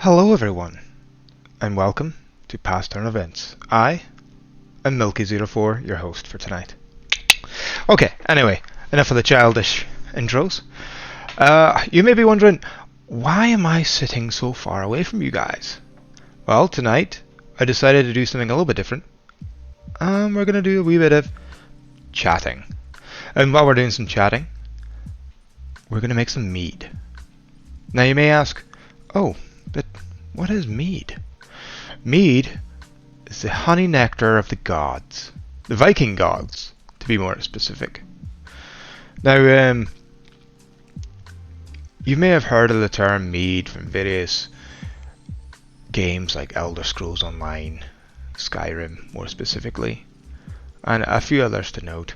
Hello everyone, and welcome to Past Turn Events. I am Milky04, your host for tonight. Okay, anyway, enough of the childish intros. You may be wondering, why am I sitting so far away from you guys? Well, tonight I decided to do something a little bit different. We're going to do a wee bit of chatting. And while we're doing some chatting, we're going to make some mead. Now you may ask, oh, but what is mead? Mead is the honey nectar of the gods. The Viking gods, to be more specific. Now, you may have heard of the term mead from various games like Elder Scrolls Online, Skyrim more specifically, and a few others to note.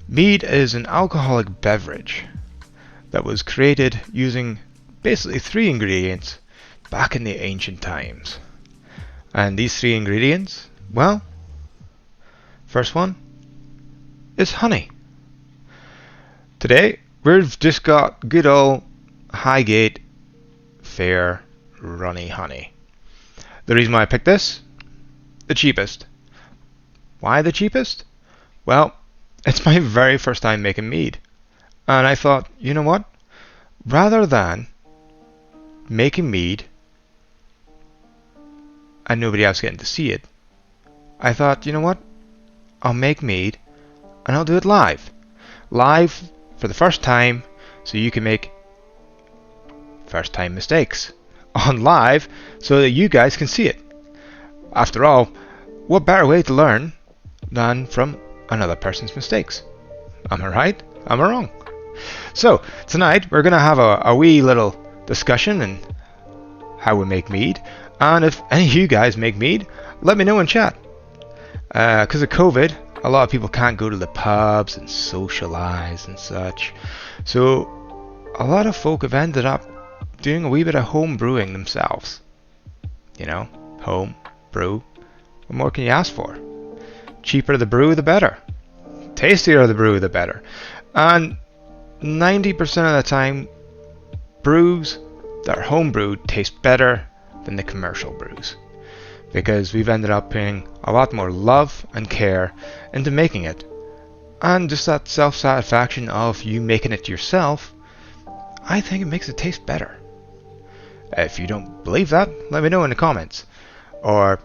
Mead is an alcoholic beverage that was created using basically 3 ingredients back in the ancient times. And these 3 ingredients, well, first one is honey. Today, we've just got good old Highgate fair runny honey. The reason why I picked this, the cheapest. Why the cheapest? Well, it's my very first time making mead. And I thought, you know what? Rather than making mead and nobody else getting to see it, I thought, you know what? I'll make mead and I'll do it live. Live for the first time, so you can make first time mistakes on live so that you guys can see it. After all, what better way to learn than from another person's mistakes? Am I right? Am I wrong? So, tonight we're going to have a wee little discussion on how we make mead. And if any of you guys make mead, let me know in chat. Because of COVID, a lot of people can't go to the pubs and socialise and such. So, a lot of folk have ended up doing a wee bit of home brewing themselves. You know, home brew. What more can you ask for? Cheaper the brew, the better. Tastier the brew, the better. And 90% of the time, brews that are home brewed taste better than the commercial brews, because we've ended up putting a lot more love and care into making it, and just that self-satisfaction of you making it yourself, I think it makes it taste better. If you don't believe that, let me know in the comments, or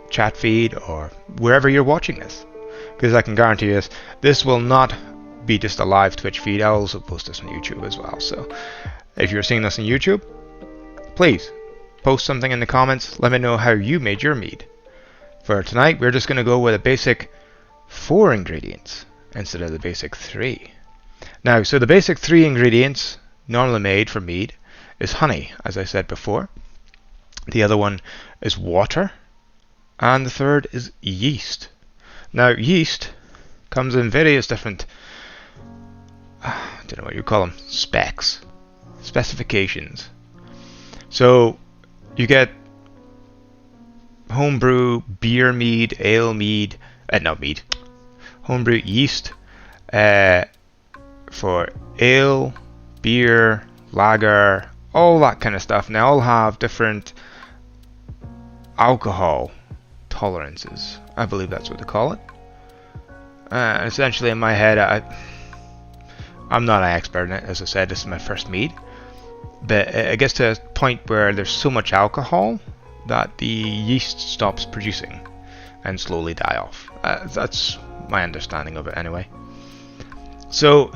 chat feed, or wherever you're watching this, because I can guarantee you this will not be just a live Twitch feed. I'll also post this on YouTube as well, so if you're seeing this on YouTube, please post something in the comments. Let me know how you made your mead. For tonight, we're just going to go with a basic 4 ingredients instead of the basic 3. Now, so the basic 3 ingredients normally made for mead is honey, as I said before. The other one is water. And the third is yeast. Now, yeast comes in various different, I don't know what you call them, specifications. So you get homebrew beer mead, ale mead, not mead, homebrew yeast for ale, beer, lager, all that kind of stuff. And they all have different alcohol tolerances. I believe that's what they call it. Essentially, in my head, I'm not an expert in it. As I said, this is my first mead. But it gets to a point where there's so much alcohol that the yeast stops producing and slowly die off. That's my understanding of it anyway. So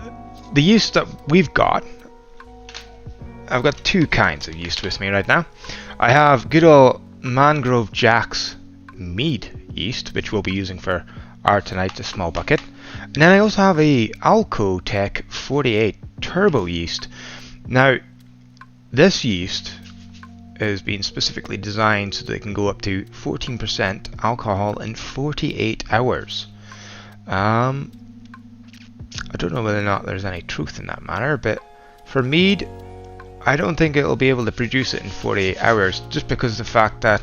the yeast that we've got, I've got 2 kinds of yeast with me right now. I have good old Mangrove Jack's Mead yeast, which we'll be using for our tonight's a small bucket. And then I also have a Alcotech 48 turbo yeast. Now, this yeast is being specifically designed so that it can go up to 14% alcohol in 48 hours. I don't know whether or not there's any truth in that matter, but for mead, I don't think it'll be able to produce it in 48 hours, just because of the fact that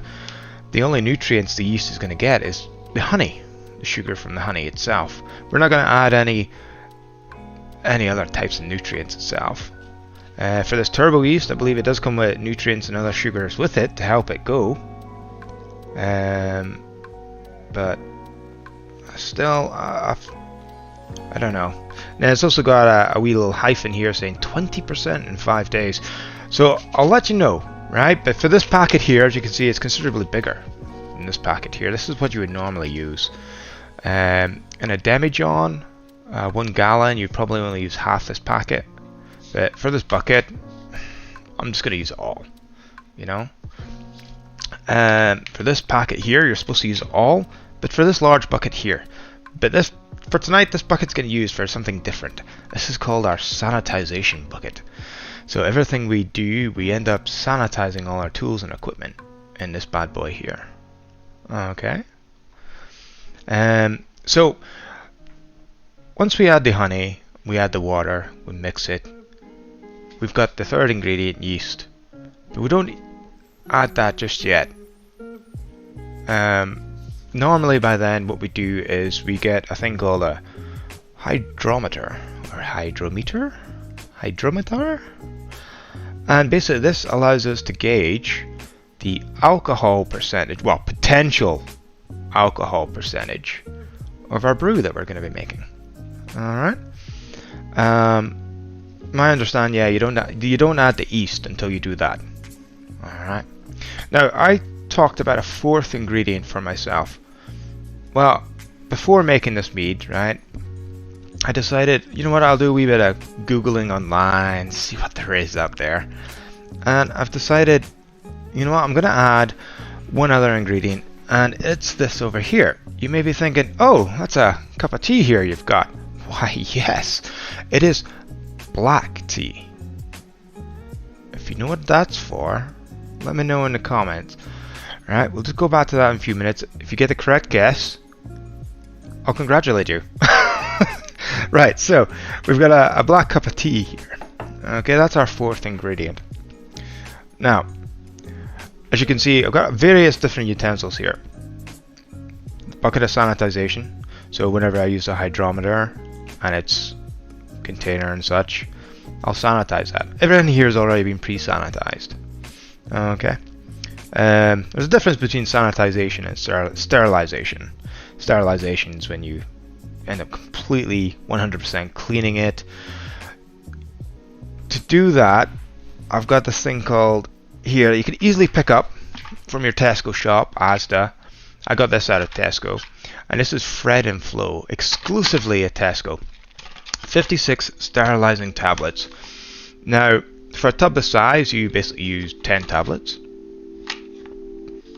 the only nutrients the yeast is going to get is the honey, the sugar from the honey itself. We're not going to add any other types of nutrients itself. For this turbo yeast, I believe it does come with nutrients and other sugars with it to help it go. But still, I don't know. Now it's also got a wee little hyphen here saying 20% in 5 days. So I'll let you know, right? But for this packet here, as you can see, it's considerably bigger than this packet here. This is what you would normally use. In a demijohn, 1 gallon, you'd probably only use half this packet. But for this bucket, I'm just going to use it all, you know. For this packet here, you're supposed to use all, but for this large bucket here. But this, for tonight, this bucket's getting used for something different. This is called our sanitization bucket. So everything we do, we end up sanitizing all our tools and equipment in this bad boy here. Okay. So once we add the honey, we add the water, we mix it. We've got the third ingredient, yeast. But we don't add that just yet. Normally by then what we do is we get a thing called a hydrometer or hydrometer, and basically this allows us to gauge the alcohol percentage, well, potential alcohol percentage of our brew that we're going to be making. Alright. My understanding, yeah, you don't add the yeast until you do that. Alright. Now I talked about a fourth ingredient for myself. Well, before making this mead, right, I decided, you know what, I'll do a wee bit of Googling online, see what there is up there. And I've decided, you know what, I'm going to add one other ingredient, and it's this over here. You may be thinking, oh, that's a cup of tea here you've got. Why, yes, it is black tea. If you know what that's for, let me know in the comments. Alright, we'll just go back to that in a few minutes. If you get the correct guess, I'll congratulate you. Right, so we've got a black cup of tea here. Okay, that's our fourth ingredient. Now, as you can see, I've got various different utensils here. The bucket of sanitization. So whenever I use a hydrometer and its container and such, I'll sanitize that. Everything here has already been pre-sanitized. Okay. There's a difference between sanitization and sterilization. Sterilization is when you end up completely 100% cleaning it. To do that, I've got this thing called here that you can easily pick up from your Tesco shop, Asda. I got this out of Tesco, and this is Fred and Flow, exclusively at Tesco. 56 sterilizing tablets. Now, for a tub this size, you basically use 10 tablets,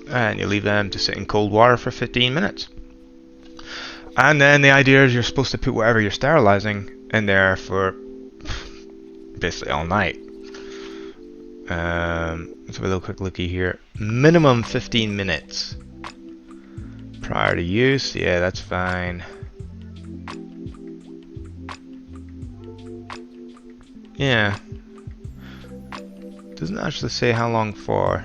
and you leave them to sit in cold water for 15 minutes. And then the idea is you're supposed to put whatever you're sterilizing in there for basically all night. Let's have a little quick looky here. Minimum 15 minutes prior to use. Yeah, that's fine. Yeah. Doesn't actually say how long for,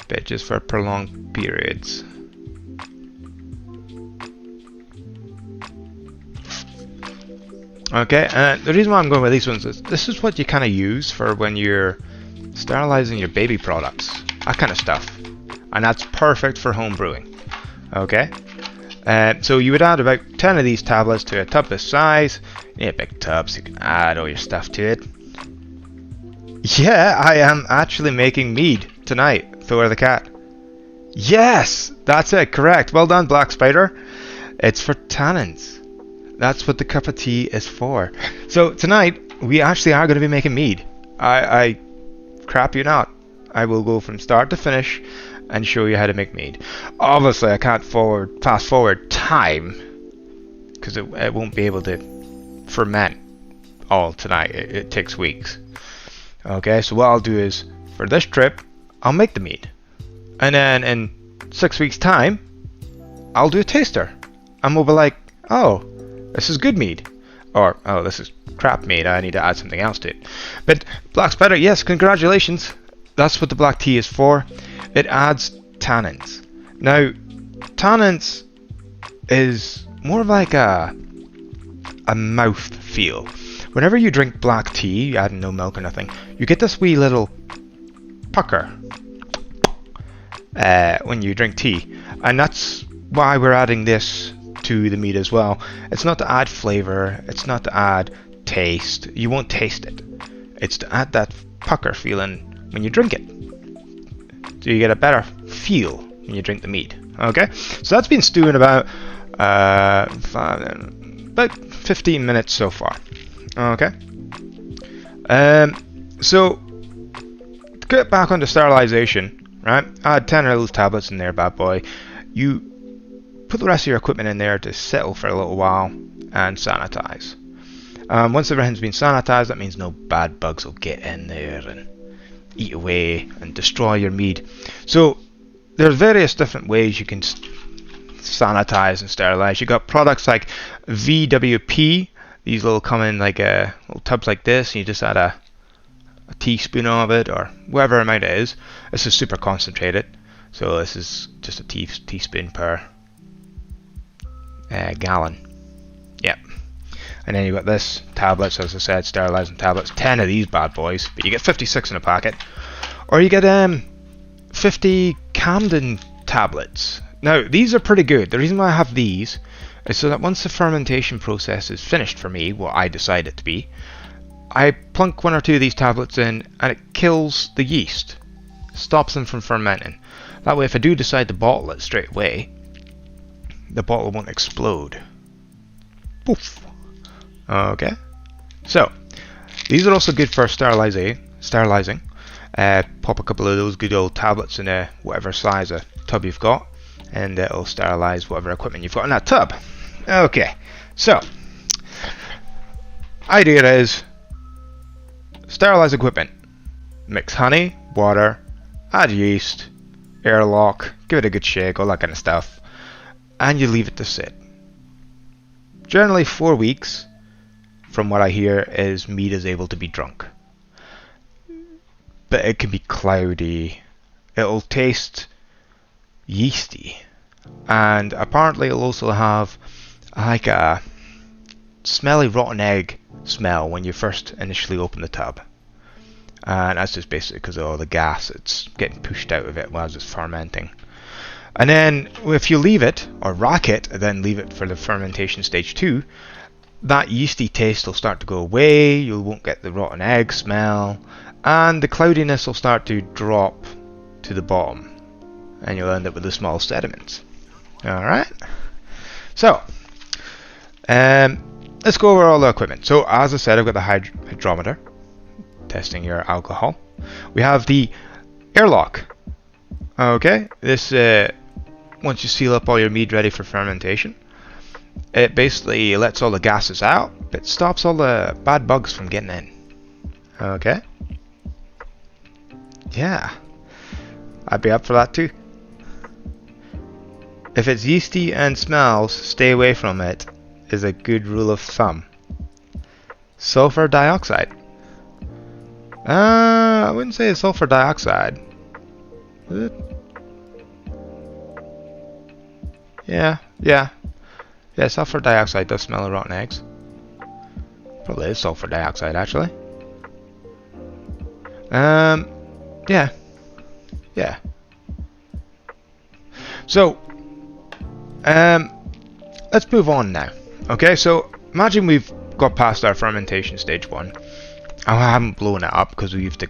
but just for prolonged periods. Okay, the reason why I'm going with these ones is this is what you kind of use for when you're sterilizing your baby products, that kind of stuff, and that's perfect for home brewing. Okay, so you would add about 10 of these tablets to a tub this size. Yeah, big tubs, you can add all your stuff to it. Yeah, I am actually making mead tonight, Thor the cat. Yes, that's it, correct. Well done, Black Spider. It's for tannins. That's what the cup of tea is for. So tonight, we actually are going to be making mead. I crap you not. I will go from start to finish and show you how to make mead. Obviously, I can't fast forward time, because it won't be able to ferment all tonight. It takes weeks. Okay, so what I'll do is, for this trip, I'll make the mead. And then in 6 weeks' time, I'll do a taster. And we'll be like, oh, this is good mead. Or, oh, this is crap mead, I need to add something else to it. But Black Spider, yes, congratulations. That's what the black tea is for. It adds tannins. Now, tannins is more of like a mouth feel. whenever you drink black tea, adding no milk or nothing, you get this wee little pucker when you drink tea, and that's why we're adding this to the mead as well. It's not to add flavor, it's not to add taste. You won't taste it. It's to add that pucker feeling when you drink it, so you get a better feel when you drink the mead. Okay, so that's been stewing about 15 minutes so far. Okay, so to get back onto sterilization, right? I had 10 of those tablets in there, bad boy. You put the rest of your equipment in there to settle for a little while and sanitize. Once everything's been sanitized, that means no bad bugs will get in there and eat away and destroy your mead. So there's various different ways you can sanitize and sterilize. You got products like VWP. These little come in like little tubs like this, and you just add a teaspoon of it, or whatever amount it is. This is super concentrated, so this is just a teaspoon per gallon. Yep. And then you got this tablets, as I said, sterilizing tablets. 10 of these bad boys, but you get 56 in a packet. Or you get 50 Camden tablets. Now these are pretty good. The reason why I have these is so that once the fermentation process is finished for me, what I decide it to be, I plunk 1 or 2 of these tablets in, and it kills the yeast, stops them from fermenting. That way, if I do decide to bottle it straight away, the bottle won't explode. Poof. Okay, so these are also good for sterilizing. Pop a couple of those good old tablets in whatever size a tub you've got, and it'll sterilize whatever equipment you've got in that tub. Okay, so idea is sterilize equipment. Mix honey, water, add yeast, airlock, give it a good shake, all that kind of stuff, and you leave it to sit. Generally 4 weeks, from what I hear, is mead is able to be drunk. But it can be cloudy, it'll taste yeasty, and apparently it'll also have like a smelly rotten egg smell when you first initially open the tub. And that's just basically because of all the gas that's getting pushed out of it while it's fermenting. And then if you leave it, or rack it, and then leave it for the fermentation stage 2, that yeasty taste will start to go away, you won't get the rotten egg smell, and the cloudiness will start to drop to the bottom, and you'll end up with the small sediments. Alright, so let's go over all the equipment. So as I said, I've got the hydrometer, testing your alcohol. We have the airlock. Okay, this once you seal up all your mead ready for fermentation, it basically lets all the gases out. It stops all the bad bugs from getting in. Okay. Yeah, I'd be up for that too. If it's yeasty and smells, stay away from it, is a good rule of thumb. Sulfur dioxide. I wouldn't say it's sulfur dioxide. Is it? Yeah, sulfur dioxide does smell of rotten eggs. Probably is sulfur dioxide, actually. Yeah. So, let's move on now. Okay, so imagine we've got past our fermentation stage 1. I haven't blown it up because we used the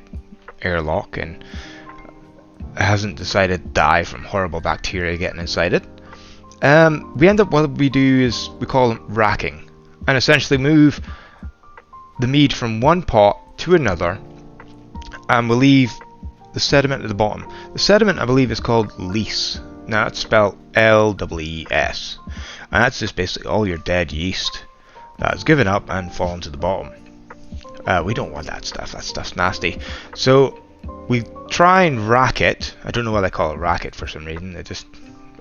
airlock and it hasn't decided to die from horrible bacteria getting inside it. We end up, what we do is we call them racking, and essentially move the mead from one pot to another, and we'll leave the sediment at the bottom. The sediment, I believe, is called lees. Now it's spelled L-E-E-S, and that's just basically all your dead yeast that has given up and fallen to the bottom. We don't want that stuff. That stuff's nasty. So we try and rack it. I don't know why they call it rack it for some reason. It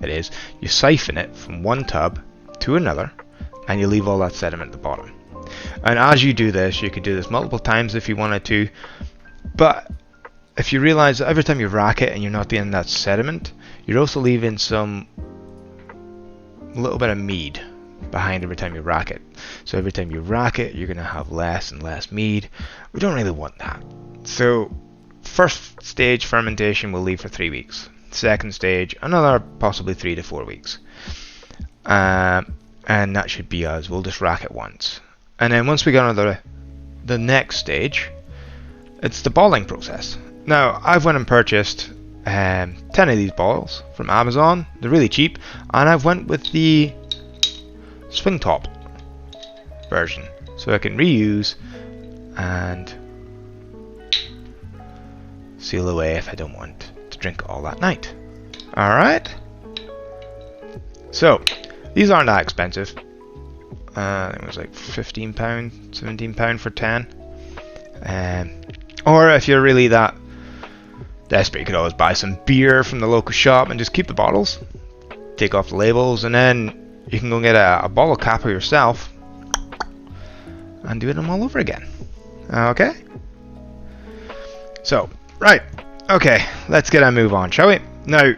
is. You siphon it from one tub to another, and you leave all that sediment at the bottom. And as you do this, you could do this multiple times if you wanted to, but if you realize that every time you rack it and you're not getting that sediment, you're also leaving some little bit of mead behind every time you rack it. So every time you rack it, you're going to have less and less mead. We don't really want that. So first stage fermentation will leave for 3 weeks. Second stage, another possibly 3 to 4 weeks. And that should be us. We'll just rack it once. And then once we get on the next stage, it's the bottling process. Now, I've went and purchased 10 of these bottles from Amazon. They're really cheap. And I've went with the swing top version. So I can reuse and seal away if I don't want to drink it all that night. Alright. So, these aren't that expensive. It was like £15, £17 for 10. Or if you're really that desperate, you could always buy some beer from the local shop and just keep the bottles. Take off the labels, and then you can go and get a bottle capper yourself and do them all over again. Okay? So, right. Okay, let's get a move on, shall we? Now,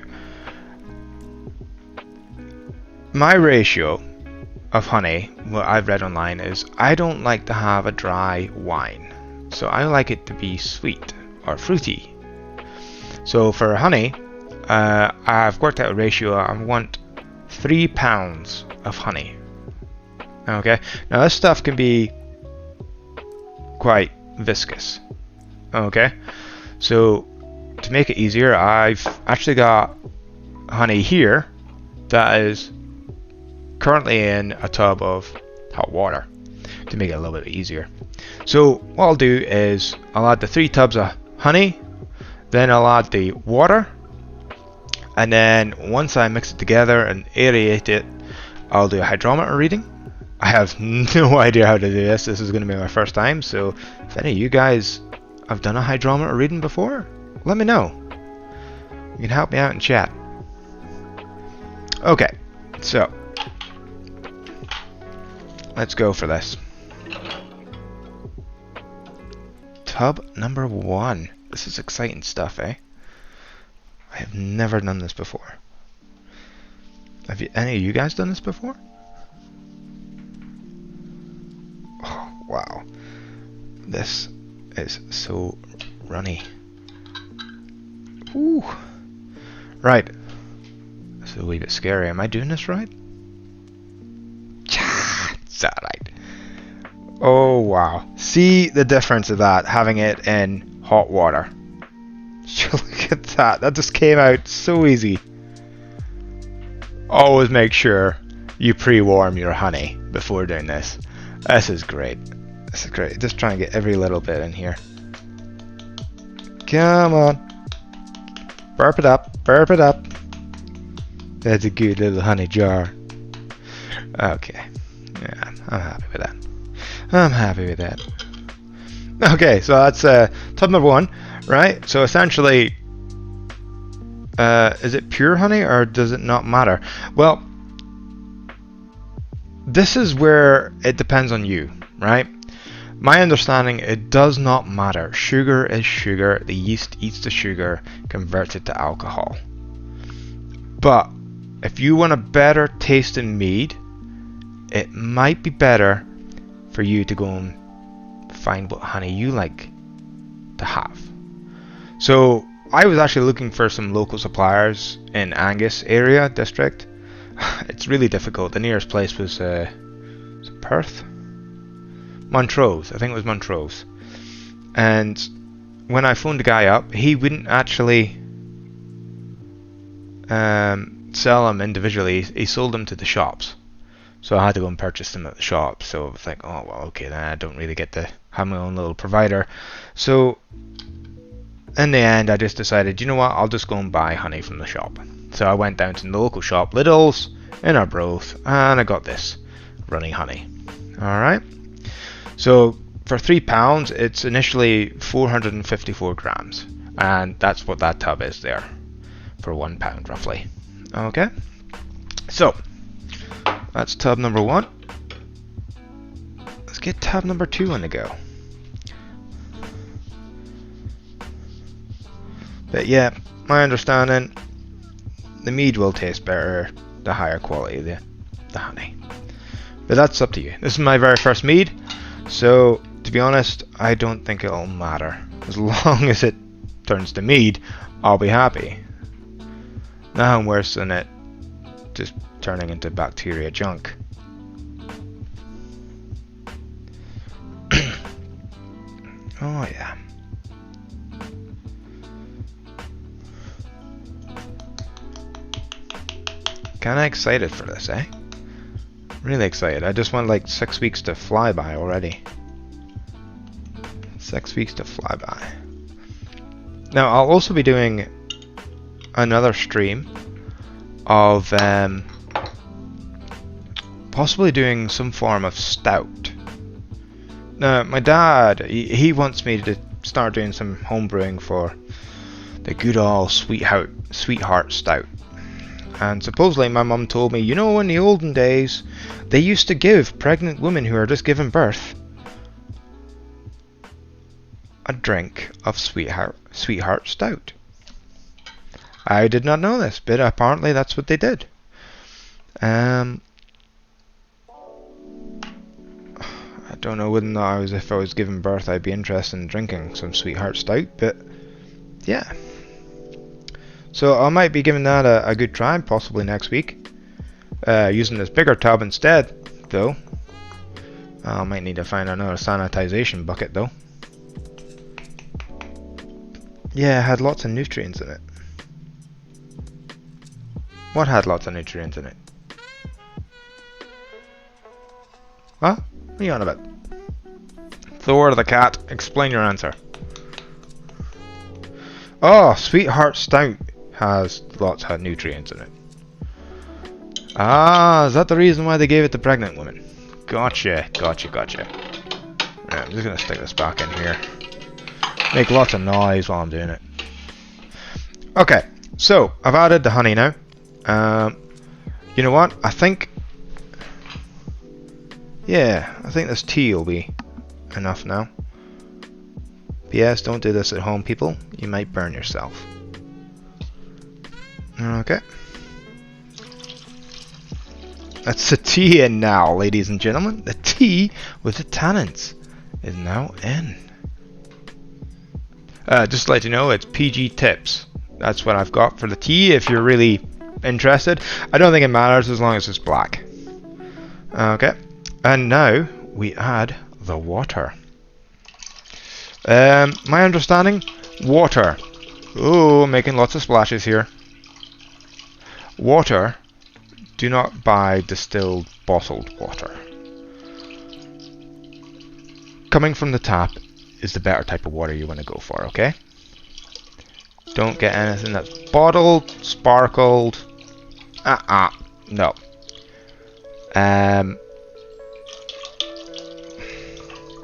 my ratio of honey, what I've read online, is I don't like to have a dry wine. So I like it to be sweet or fruity. So for honey, I've worked out a ratio. I want 3 pounds of honey. Okay, now this stuff can be quite viscous. Okay, so to make it easier, I've actually got honey here that is currently in a tub of hot water to make it a little bit easier. So what I'll do is I'll add the 3 tubs of honey, then I'll add the water, and then once I mix it together and aerate it, I'll do a hydrometer reading. I have no idea how to do this. This is going to be my first time, so if any of you guys have done a hydrometer reading before, let me know. You can help me out in chat. Okay, so let's go for this. Tub number 1. This is exciting stuff, eh? I have never done this before. Have any of you guys done this before? Oh, wow. This is so runny. Ooh. Right. This is a wee bit scary. Am I doing this right? It's alright. Oh wow. See the difference of that, having it in hot water. Look at that. That just came out so easy. Always make sure you pre-warm your honey before doing this. This is great. This is great. Just try and get every little bit in here. Come on. Burp it up. Burp it up. That's a good little honey jar. Okay. Yeah, I'm happy with that. I'm happy with that. Okay, so that's tub number 1, right? So essentially, is it pure honey or does it not matter? Well, this is where it depends on you, right? My understanding, it does not matter. Sugar is sugar. The yeast eats the sugar, converts it to alcohol. But if you want a better tasting mead, it might be better for you to go and find what honey you like to have. So I was actually looking for some local suppliers in Angus area district. It's really difficult. The nearest place was Perth? Montrose. I think it was Montrose. And when I phoned the guy up, he wouldn't actually sell them individually. He sold them to the shops. So I had to go and purchase them at the shop. So I was like, oh, well, okay, then I don't really get to have my own little provider. So in the end, I just decided, you know what, I'll just go and buy honey from the shop. So I went down to the local shop, Lidl's, in Arbroath, and I got this runny honey. Alright. So for £3, it's initially 454 grams. And that's what that tub is there. For £1 roughly. Okay. So that's tub number 1. Let's get tub number 2 on the go. But yeah, my understanding, the mead will taste better the higher quality the honey. But that's up to you. This is my very first mead, so to be honest, I don't think it'll matter. As long as it turns to mead, I'll be happy. Nothing worse than it just turning into bacteria junk. Oh yeah. Kinda excited for this, eh? Really excited. I just want like 6 weeks to fly by already. 6 weeks to fly by. Now I'll also be doing another stream of possibly doing some form of stout. Now my dad, he wants me to start doing some home brewing for the good old sweetheart stout. And supposedly my mum told me, you know, in the olden days, they used to give pregnant women who are just giving birth a drink of sweetheart stout. I did not know this, but apparently that's what they did. I don't know whether or not if I was giving birth, I'd be interested in drinking some sweetheart stout, but yeah. So I might be giving that a good try, possibly next week. Using this bigger tub instead, though. I might need to find another sanitization bucket, though. Yeah, it had lots of nutrients in it. What had lots of nutrients in it? Huh? What are you on about? Thor the cat, explain your answer. Oh, sweetheart stout has lots of nutrients in it. Ah, is that the reason why they gave it to pregnant women? Gotcha. Right, I'm just gonna stick this back in here. Make lots of noise while I'm doing it. Okay, so I've added the honey now. You know what? I think this tea will be enough now. But yes, don't do this at home, people. You might burn yourself. Okay. That's the tea in now, ladies and gentlemen. The tea with the tannins is now in. Just to let you know, it's PG tips. That's what I've got for the tea if you're really interested. I don't think it matters as long as it's black. Okay. And now we add the water. My understanding, water. Oh, making lots of splashes here. Water, do not buy distilled bottled water. Coming from the tap is the better type of water you want to go for, okay? Don't get anything that's bottled, sparkled. No.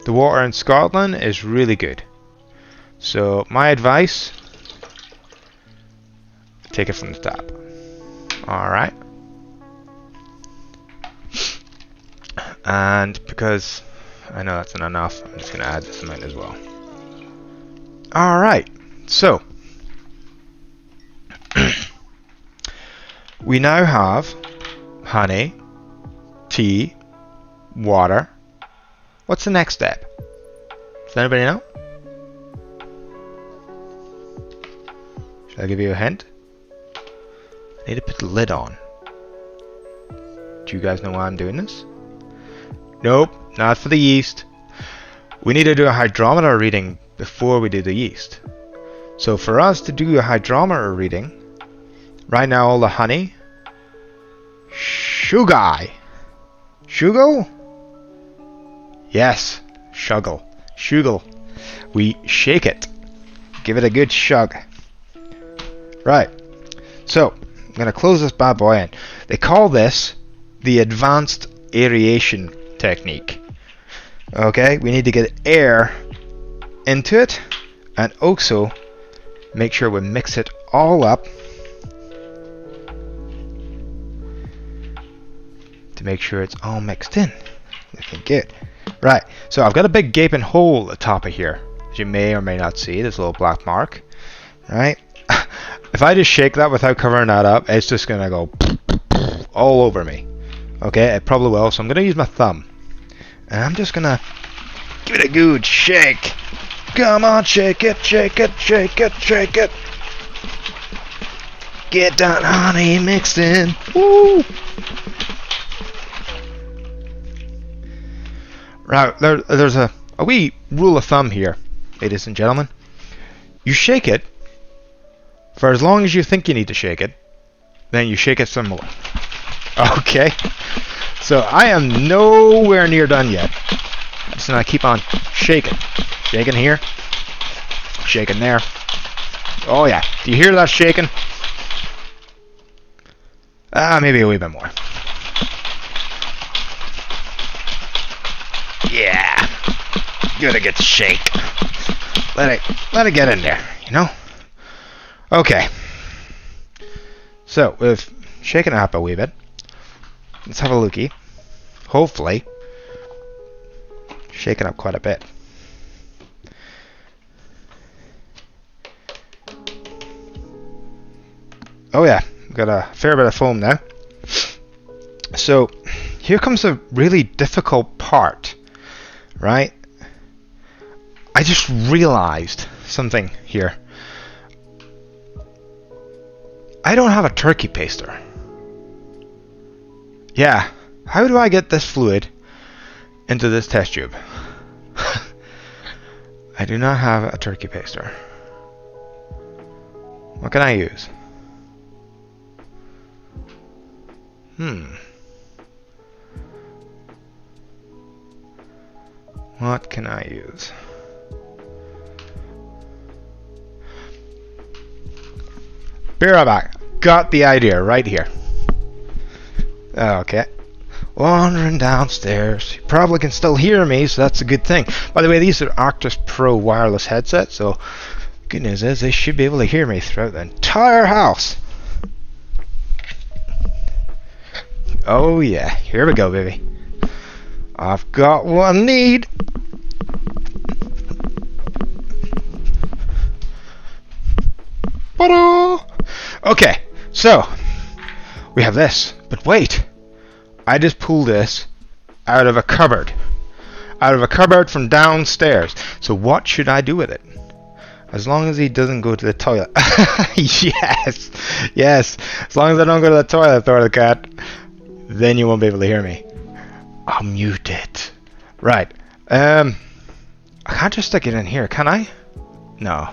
The water in Scotland is really good. So my advice, take it from the tap. Alright. And because I know that's not enough, I'm just going to add this amount as well. Alright, so we now have honey, tea, water. What's the next step? Does anybody know? Should I give you a hint? I need to put the lid on. Do you guys know why I'm doing this? Nope, not for the yeast. We need to do a hydrometer reading before we do the yeast. So for us to do a hydrometer reading, right now all the honey, Shugal? Yes, Shugal. We shake it. Give it a good shug. Right. So, I'm going to close this bad boy in. They call this the advanced aeration technique. Okay, we need to get air into it and also make sure we mix it all up to make sure it's all mixed in. Looking good. Right, so I've got a big gaping hole at the top of here, as you may or may not see, this little black mark. Right? If I just shake that without covering that up, it's just gonna go all over me. Okay, it probably will. So I'm gonna use my thumb, and I'm just gonna give it a good shake. Come on, shake it, shake it, shake it, shake it. Get that honey mixed in. Woo! Right, there's a wee rule of thumb here, ladies and gentlemen. You shake it for as long as you think you need to shake it, then you shake it some more. Okay? So I am nowhere near done yet. I'm just gonna keep on shaking. Shaking here. Shaking there. Oh yeah. Do you hear that shaking? Maybe a wee bit more. Yeah. Give it a good shake. Let it get in there, you know? Okay. So we've shaken it up a wee bit. Let's have a lookie. Hopefully, shaken up quite a bit. Oh yeah, got a fair bit of foam now. So here comes a really difficult part, right? I just realized something here. I don't have a turkey paster. Yeah, how do I get this fluid into this test tube? I do not have a turkey paster. What can I use? What can I use? Be right back. Got the idea right here. Okay. Wandering downstairs. You probably can still hear me, so that's a good thing. By the way, these are Arctis Pro wireless headsets, so good news is they should be able to hear me throughout the entire house. Oh yeah, here we go, baby. I've got what I need. Okay, so we have this, but wait, I just pulled this out of a cupboard. Out of a cupboard from downstairs. So what should I do with it? As long as he doesn't go to the toilet. Yes, yes. As long as I don't go to the toilet, Thor the cat, then you won't be able to hear me. I'll mute it. Right. I can't just stick it in here, can I? No.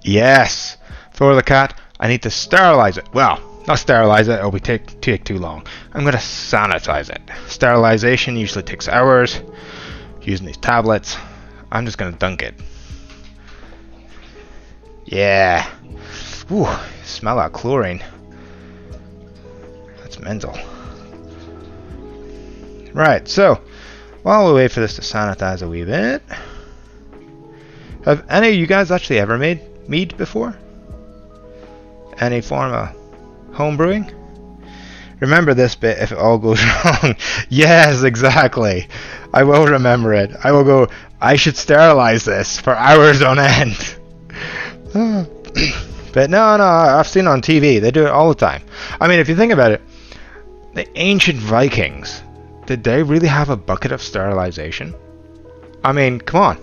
Yes. Thor the cat, I need to sterilize it. Well, not sterilize it, it'll take too long. I'm going to sanitize it. Sterilization usually takes hours. Using these tablets, I'm just going to dunk it. Yeah. Ooh, smell that chlorine. That's mental. Right, so while we wait for this to sanitize a wee bit, have any of you guys actually ever made mead before? Any form of home brewing? Remember this bit if it all goes wrong. Yes, exactly. I will remember it. I will go, I should sterilize this for hours on end. But no, I've seen it on TV. They do it all the time. I mean, if you think about it, the ancient Vikings, did they really have a bucket of sterilization? I mean, come on.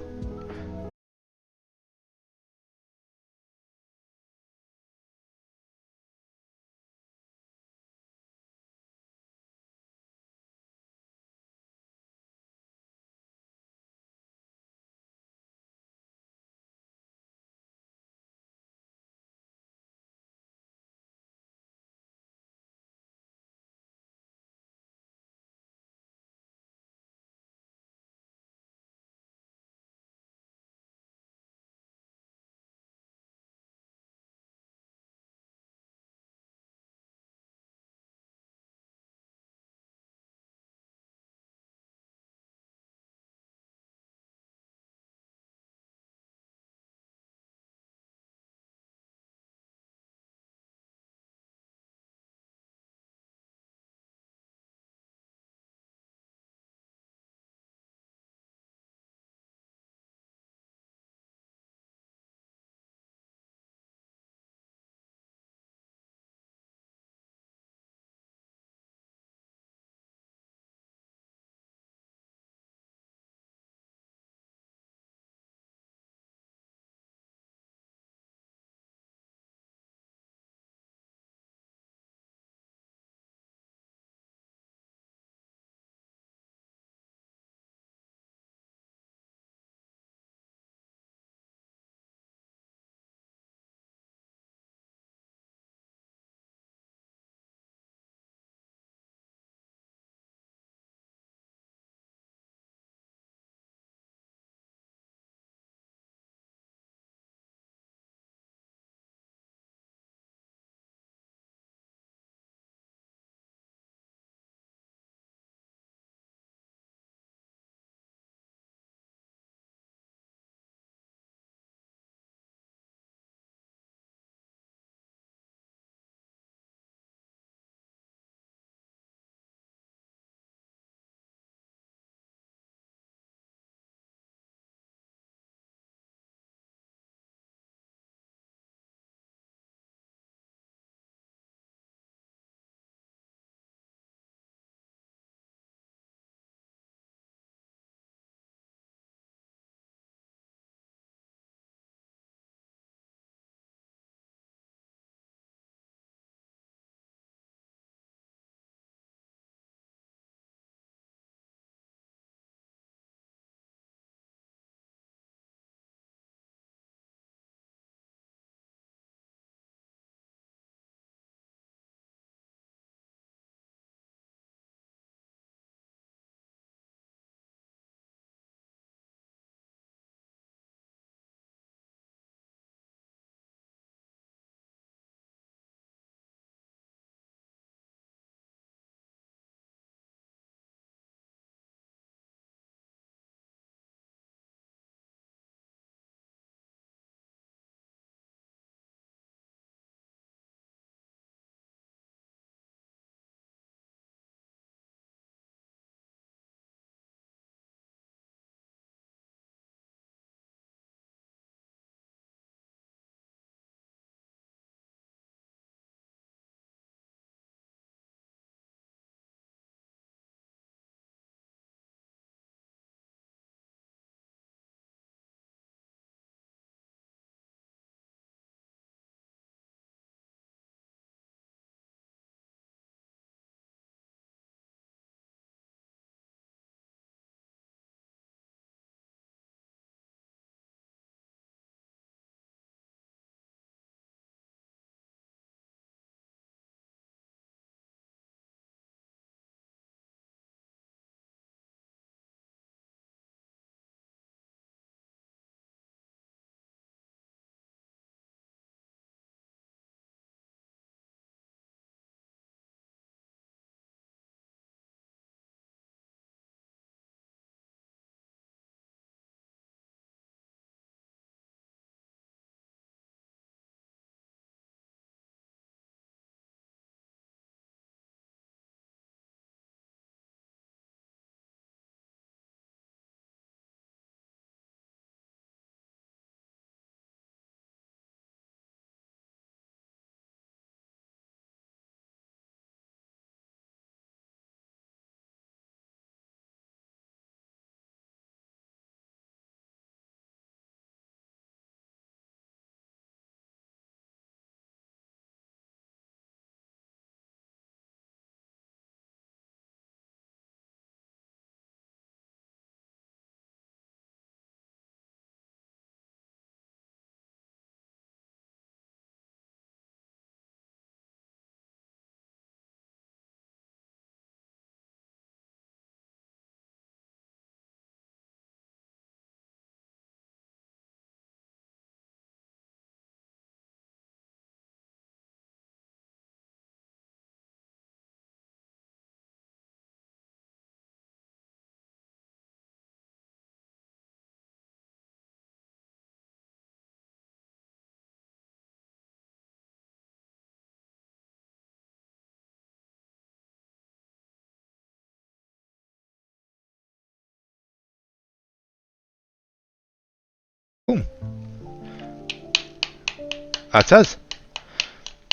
That says.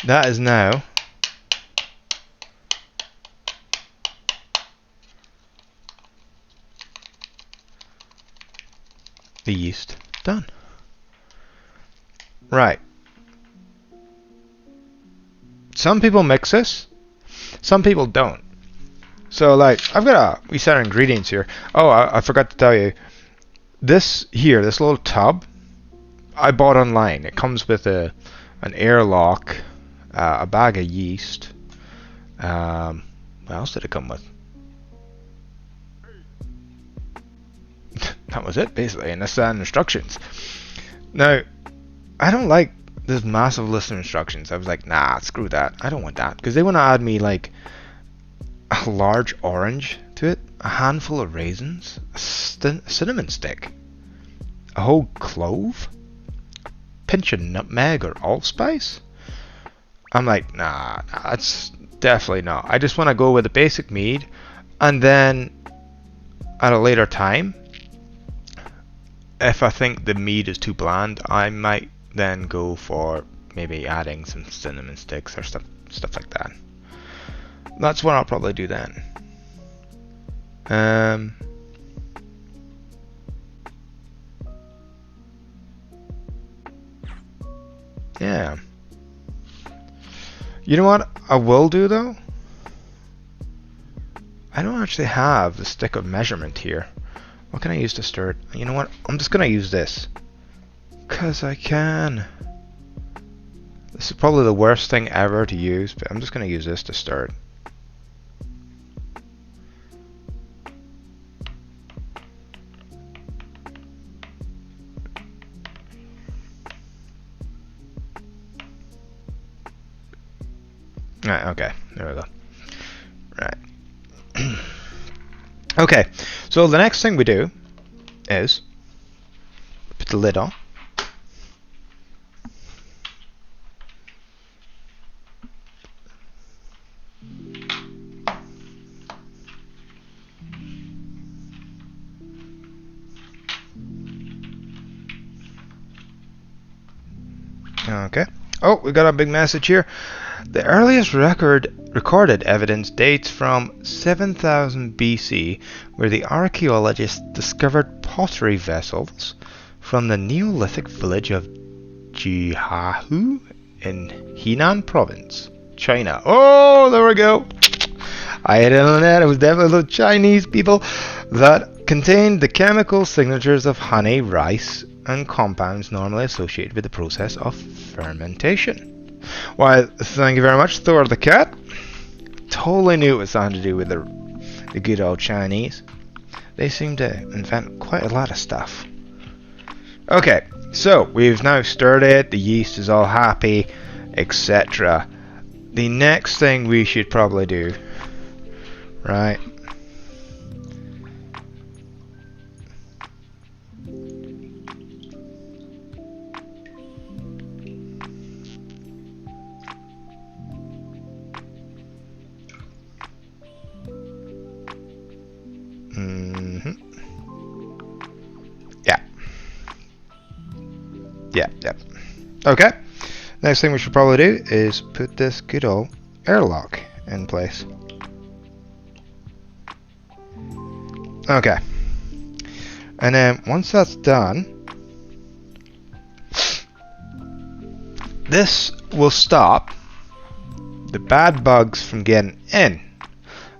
That is now the yeast done. Right. Some people mix this, some people don't. So like, I've got a wee set of ingredients here. Oh, I forgot to tell you. This here, this little tub, I bought online. It comes with an airlock, a bag of yeast. What else did it come with? That was it, basically, and a set of instructions. Now, I don't like this massive list of instructions. I was like, nah, screw that. I don't want that. Because they want to add me, like, a large orange to it, a handful of raisins, a cinnamon stick, a whole clove, a pinch of nutmeg or allspice. I'm like, nah, that's definitely not. I just want to go with the basic mead, and then at a later time, if I think the mead is too bland, I might then go for maybe adding some cinnamon sticks or stuff like that. That's what I'll probably do then. Yeah. You know what I will do though? I don't actually have the stick of measurement here. What can I use to stir it? You know what? I'm just gonna use this. 'Cause I can. This is probably the worst thing ever to use, but I'm just gonna use this to stir it. Right, okay, there we go. Right. Okay, so the next thing we do is put the lid on. Okay. Oh, we got a big message here. The earliest recorded evidence dates from 7000 BC, where the archaeologists discovered pottery vessels from the Neolithic village of Jiahu in Henan province, China. Oh, there we go. I had it on that. It was definitely the Chinese people that contained the chemical signatures of honey, rice, and compounds normally associated with the process of fermentation. Why, thank you very much, Thor the cat. Totally knew it was something to do with the good old Chinese. They seem to invent quite a lot of stuff. Okay, so we've now stirred it, the yeast is all happy, etc. The next thing we should probably do, right? Yep. Okay. Next thing we should probably do is put this good old airlock in place. Okay. And then once that's done, this will stop the bad bugs from getting in,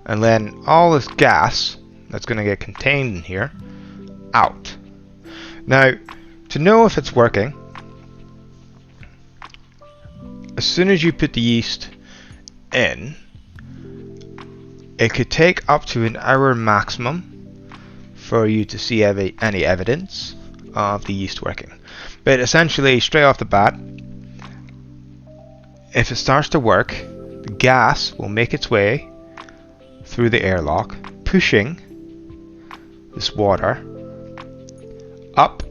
and then all this gas that's going to get contained in here out. Now, to know if it's working, as soon as you put the yeast in, it could take up to an hour maximum for you to see any evidence of the yeast working. But essentially, straight off the bat, if it starts to work, the gas will make its way through the airlock, pushing this water up,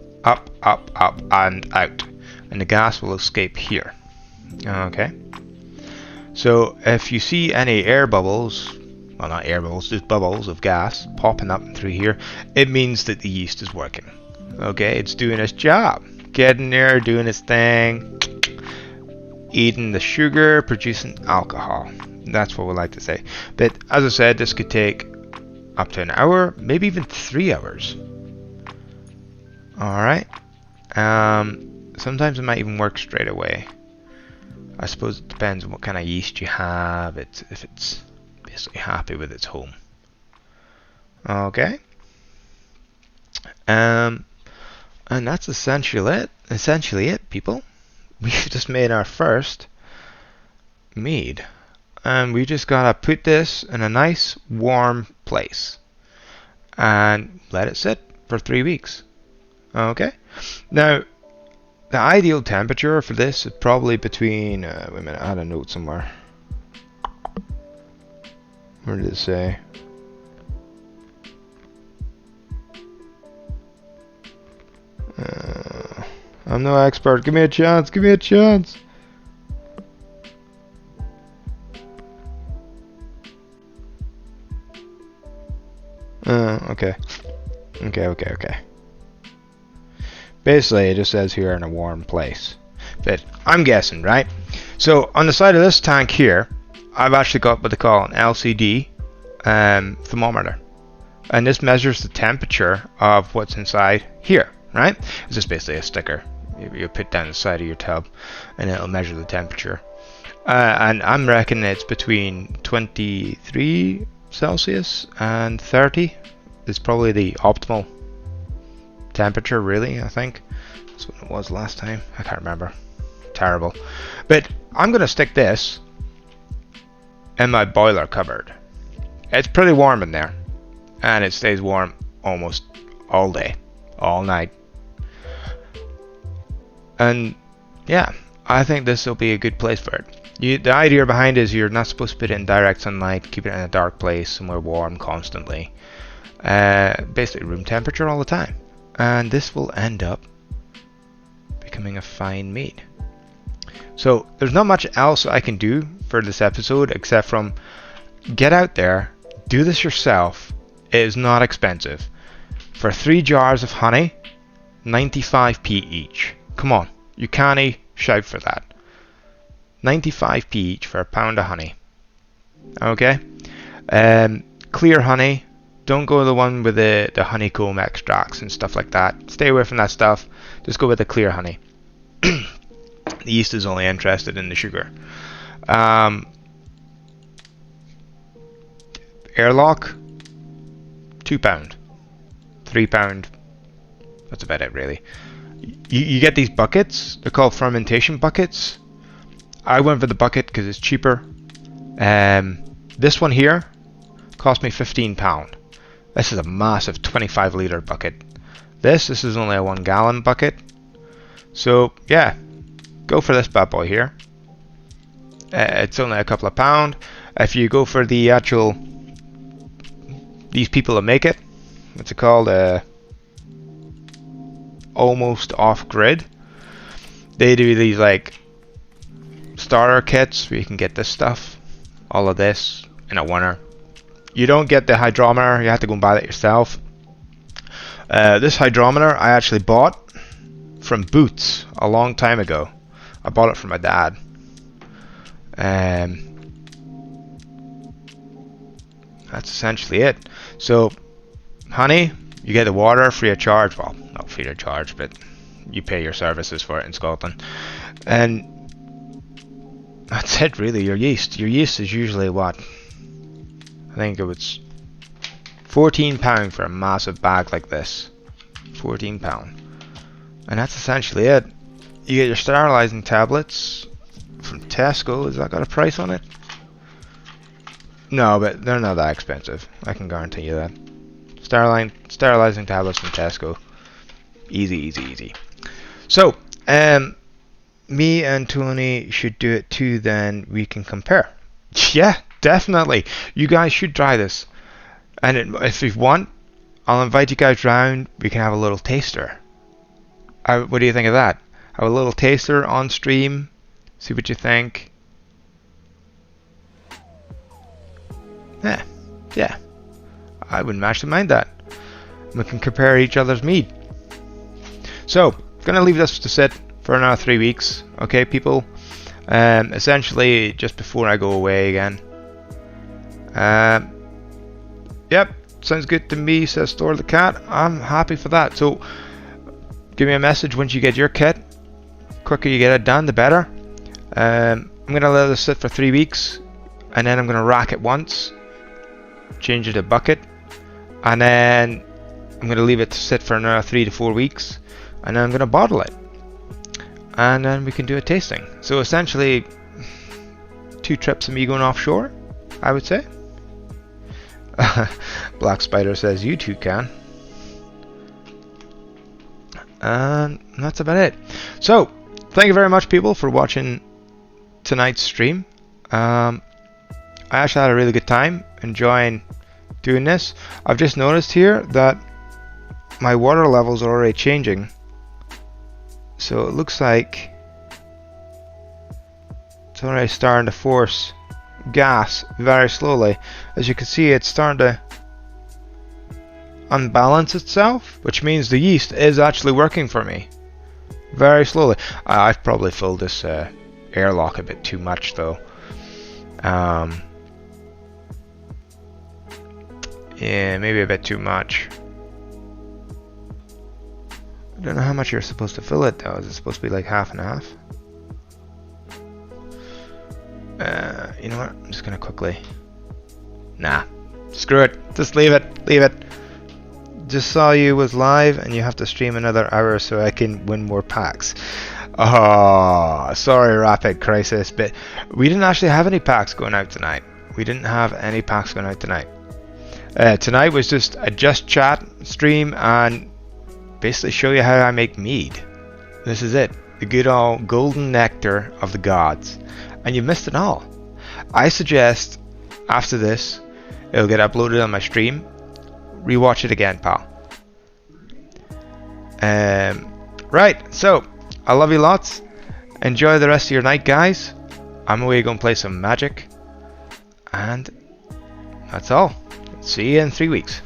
and out, and the gas will escape here. Okay, so if you see any air bubbles, well, not air bubbles, just bubbles of gas popping up through here, it means that the yeast is working. Okay, it's doing its job, getting there, doing its thing. eating the sugar, producing alcohol. That's what we like to say. But as I said, this could take up to an hour, maybe even 3 hours. Alright. Sometimes it might even work straight away. I suppose it depends on what kind of yeast you have, if it's basically happy with its home. Okay. And that's essentially it, people. We've just made our first mead. And we just gotta put this in a nice warm place and let it sit for 3 weeks. Okay. Now, the ideal temperature for this is probably between, wait a minute, I had a note somewhere. Where did it say? I'm no expert. Give me a chance. Give me a chance. Okay. Okay. Basically, it just says here in a warm place. But I'm guessing, right? So on the side of this tank here, I've actually got what they call an LCD thermometer, and this measures the temperature of what's inside here. Right? It's just basically a sticker you put down the side of your tub, and it'll measure the temperature. And I'm reckoning it's between 23 Celsius and 30 is probably the optimal temperature, really. I think that's what it was last time. I can't remember. Terrible. But I'm gonna stick this in my boiler cupboard. It's pretty warm in there, and it stays warm almost all day, all night. And yeah, I think this will be a good place for it. The idea behind it is you're not supposed to put it in direct sunlight, keep it in a dark place, somewhere warm constantly. Basically room temperature all the time. And this will end up becoming a fine mead. So there's not much else I can do for this episode except from get out there, do this yourself. It is not expensive. For 3 jars of honey, 95p each. Come on, you can't shout for that. 95p each for a pound of honey. Okay? Clear honey. Don't go the one with the honeycomb extracts and stuff like that. Stay away from that stuff. Just go with the clear honey. The yeast is only interested in the sugar. Airlock, £2. £3. That's about it, really. You get these buckets. They're called fermentation buckets. I went for the bucket because it's cheaper. This one here cost me £15. This is a massive 25-litre bucket. This is only a 1-gallon bucket. So yeah, go for this bad boy here. It's only a couple of pound. If you go for the actual, these people that make it, what's it called? Almost off-grid. They do these like starter kits where you can get this stuff, all of this in a winner. You don't get the hydrometer, you have to go and buy that yourself. This hydrometer I actually bought from Boots a long time ago. I bought it from my dad. That's essentially it. So honey, you get the water free of charge. Well, not free of charge, but you pay your services for it in Scotland. And that's it, really. Your yeast is usually what? I think it was £14 for a massive bag like this. £14. And that's essentially it. You get your sterilizing tablets from Tesco. Has that got a price on it? No, but they're not that expensive. I can guarantee you that. Sterilizing tablets from Tesco. Easy. So, me and Tony should do it too, then we can compare. Yeah, definitely. You guys should try this. And if you want, I'll invite you guys round. We can have a little taster. What do you think of that? Have a little taster on stream. See what you think. Yeah. I wouldn't actually mind that. We can compare each other's mead. So, gonna leave this to sit for another 3 weeks. Okay, people. Essentially, just before I go away again. Yep, sounds good to me, says Store the Cat. I'm happy for that. So, give me a message once you get your kit. Quicker you get it done, the better. I'm going to let this sit for 3 weeks, and then I'm going to rack it once, change it to bucket, and then I'm going to leave it to sit for another 3 to 4 weeks, and then I'm going to bottle it. And then we can do a tasting. So essentially, 2 trips of me going offshore, I would say. Black Spider says you too can. And that's about it. So, thank you very much, people, for watching tonight's stream. I actually had a really good time enjoying doing this. I've just noticed here that my water levels are already changing. So it looks like it's already starting to force gas very slowly. As you can see, it's starting to unbalance itself, which means the yeast is actually working for me very slowly. I've probably filled this airlock a bit too much though. Yeah, maybe a bit too much. I don't know how much you're supposed to fill it though. Is it supposed to be like half and half? You know what? I'm just gonna quickly. Nah, screw it. Just leave it. Leave it. Just saw you was live, and you have to stream another hour so I can win more packs. Oh, sorry, Rapid Crisis, but we didn't actually have any packs going out tonight. We didn't have any packs going out tonight. Tonight was just a just chat stream and basically show you how I make mead. This is it, the good old golden nectar of the gods, and you missed it all. I suggest after this it'll get uploaded on my stream. Rewatch it again, pal. Right, so I love you lots. Enjoy the rest of your night, guys. I'm away going to play some Magic, and that's all. See you in 3 weeks.